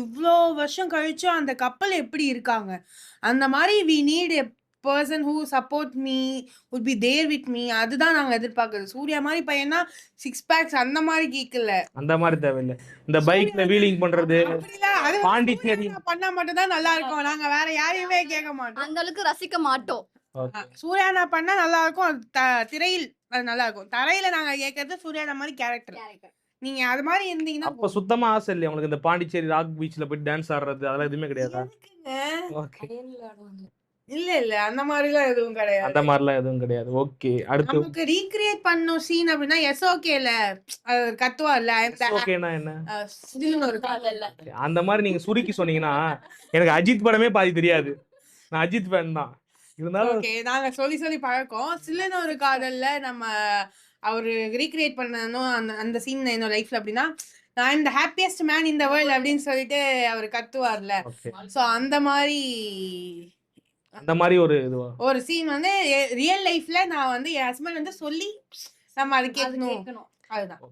இவ்ளோ வருஷம் கழிச்சும் அந்த கப்பல் எப்படி இருக்காங்க? அந்த மாரி we need a person who support me, would be there with me. அதுதான் நாங்க எதிர்பார்க்கிறது. சூர்யா மாரி பையன்னா 6 பேக்ஸ் அந்த மாரி கேக்கல. அந்த மாதிரி தேவையில்லை. இந்த பைக்ல வீலிங் பண்றது, அப்படிலாம் அது வந்து பாண்டிச்சேரி சூர்யா பண்ணா மட்டும் தான் நல்லா இருக்கும். நாங்க வேற யாரையுமே கேட்க மாட்டோம். அந்த அளவுக்கு ரசிக்க மாட்டோம். சூர்யானா பண்ணா நல்லா இருக்கும். அது திரையில் அது நல்லா இருக்கும். தரையில நாங்க கேட்கறது சூர்யானா மாதிரி கேரக்டர். நீங்க அது மாதிரி இருந்தீங்கன்னா அப்ப சுத்தமா ஆசை இல்லையா உங்களுக்கு இந்த பாண்டிச்சேரி ராக் பீச்ல போய் டான்ஸ் ஆடுறது அதெல்லாம் எதுவுமே கிடையாதா? எதுக்குங்க? ஓகே, இல்ல அந்த மாதிரிலாம் எதுவும் கிடையாது. அந்த மாதிரிலாம் எதுவும் கிடையாது. ஓகே, அடுத்து நமக்கு ரீக்ரியேட் பண்ணணும் சீன் அப்படின்னா எஸ்ஓகேல கத்துவார்ல ஓகேனா என்ன? சில்லுன்னு ஒரு காதல்ல. அந்த மாதிரி நீங்க சுருக்கி சொன்னீங்கன்னா எனக்கு அஜித் படமே பாதி தெரியாது. நான் அஜித் ஃபேன் தான். இருந்தாலும் ஓகே, நாங்க சொல்லி சொல்லி பழக்கம். சில்லுன்னு ஒரு காதல்ல நம்ம அவரு ரீக்ரியேட் பண்ணணும் அந்த அந்த சீன் என்னோட லைஃப்ல அப்படின்னா, நான் இந்த happiest man in the world அப்படின்னு சொல்லிட்டு அவர் கத்துவார்ல. ஓகே, சோ அந்த மாதிரி அந்த மாதிரி ஒரு இதுவா? ஒரு சீன் வந்து ரியல் லைஃப்ல நான் வந்து என் ஹஸ்பண்ட் வந்து சொல்லி நம்ம அது கேட்கணும். அதுதான்.